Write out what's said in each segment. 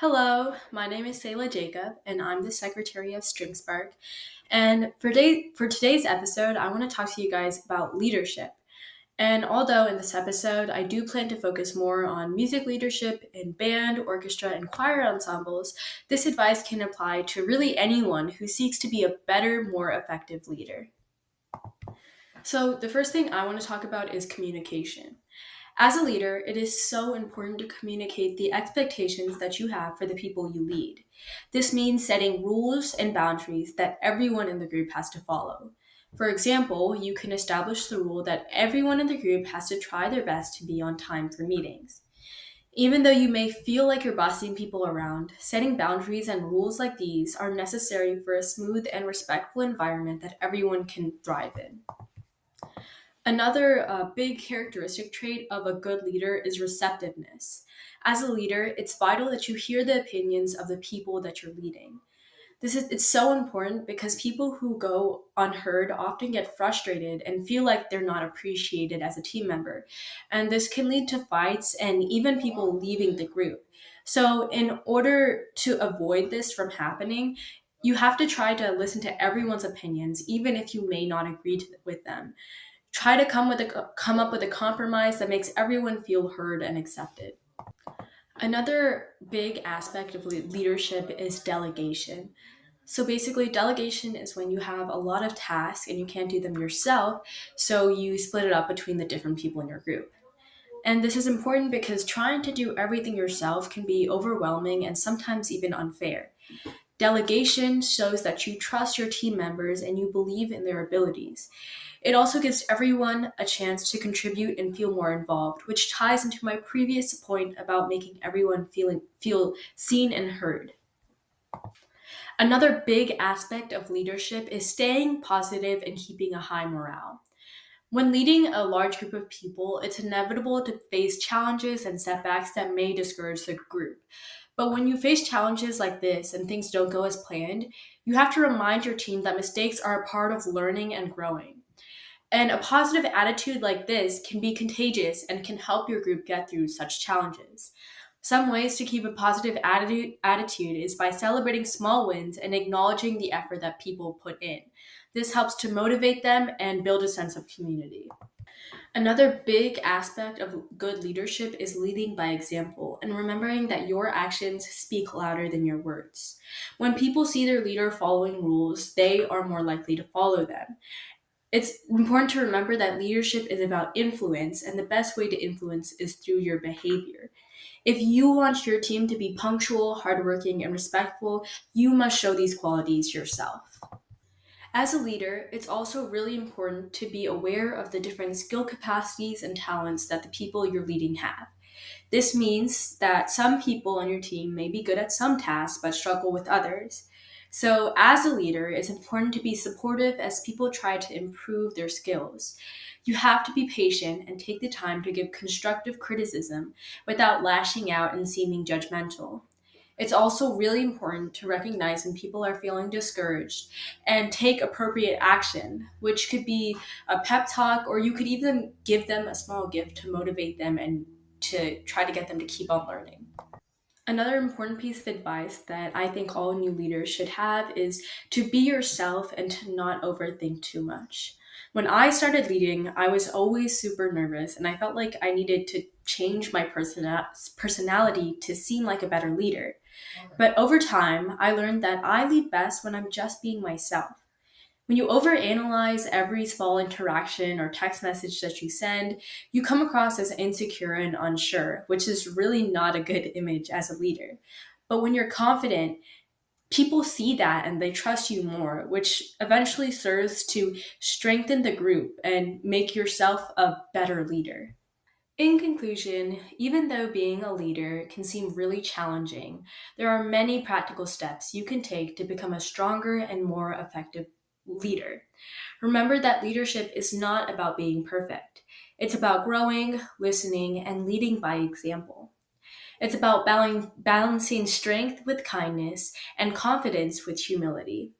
Hello, my name is Sayla Jacob, and I'm the Secretary of StringSpark. And for today's episode, I want to talk to you guys about leadership. And although in this episode, I do plan to focus more on music leadership in band, orchestra, and choir ensembles, this advice can apply to really anyone who seeks to be a better, more effective leader. So, the first thing I want to talk about is communication. As a leader, it is so important to communicate the expectations that you have for the people you lead. This means setting rules and boundaries that everyone in the group has to follow. For example, you can establish the rule that everyone in the group has to try their best to be on time for meetings. Even though you may feel like you're bossing people around, setting boundaries and rules like these are necessary for a smooth and respectful environment that everyone can thrive in. Another big characteristic trait of a good leader is receptiveness. As a leader, it's vital that you hear the opinions of the people that you're leading. It's so important because people who go unheard often get frustrated and feel like they're not appreciated as a team member. And this can lead to fights and even people leaving the group. So, in order to avoid this from happening, you have to try to listen to everyone's opinions, even if you may not agree with them. Try to come up with a compromise that makes everyone feel heard and accepted. Another big aspect of leadership is delegation. So basically, delegation is when you have a lot of tasks and you can't do them yourself, so you split it up between the different people in your group. And this is important because trying to do everything yourself can be overwhelming and sometimes even unfair. Delegation shows that you trust your team members and you believe in their abilities. It also gives everyone a chance to contribute and feel more involved, which ties into my previous point about making everyone feel seen and heard. Another big aspect of leadership is staying positive and keeping a high morale. When leading a large group of people, it's inevitable to face challenges and setbacks that may discourage the group. But when you face challenges like this and things don't go as planned, you have to remind your team that mistakes are a part of learning and growing. And a positive attitude like this can be contagious and can help your group get through such challenges. Some ways to keep a positive attitude is by celebrating small wins and acknowledging the effort that people put in. This helps to motivate them and build a sense of community. Another big aspect of good leadership is leading by example and remembering that your actions speak louder than your words. When people see their leader following rules, they are more likely to follow them. It's important to remember that leadership is about influence, and the best way to influence is through your behavior. If you want your team to be punctual, hardworking, and respectful, you must show these qualities yourself. As a leader, it's also really important to be aware of the different skill capacities and talents that the people you're leading have. This means that some people on your team may be good at some tasks but struggle with others. So, as a leader, it's important to be supportive as people try to improve their skills. You have to be patient and take the time to give constructive criticism without lashing out and seeming judgmental. It's also really important to recognize when people are feeling discouraged and take appropriate action, which could be a pep talk, or you could even give them a small gift to motivate them and to try to get them to keep on learning. Another important piece of advice that I think all new leaders should have is to be yourself and to not overthink too much. When I started leading, I was always super nervous and I felt like I needed to change my personality to seem like a better leader. But over time, I learned that I lead best when I'm just being myself. When you overanalyze every small interaction or text message that you send, you come across as insecure and unsure, which is really not a good image as a leader. But when you're confident, people see that and they trust you more, which eventually serves to strengthen the group and make yourself a better leader. In conclusion, even though being a leader can seem really challenging, there are many practical steps you can take to become a stronger and more effective leader. Remember that leadership is not about being perfect. It's about growing, listening, and leading by example. It's about balancing strength with kindness and confidence with humility.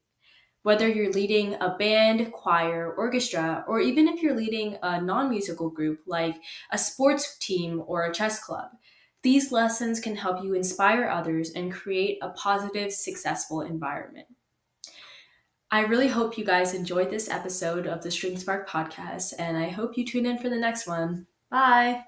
Whether you're leading a band, choir, orchestra, or even if you're leading a non musical group like a sports team or a chess club, These lessons can help you inspire others and create a positive, successful environment. I really hope you guys enjoyed this episode of the String Spark podcast, and I hope you tune in for the next one. Bye.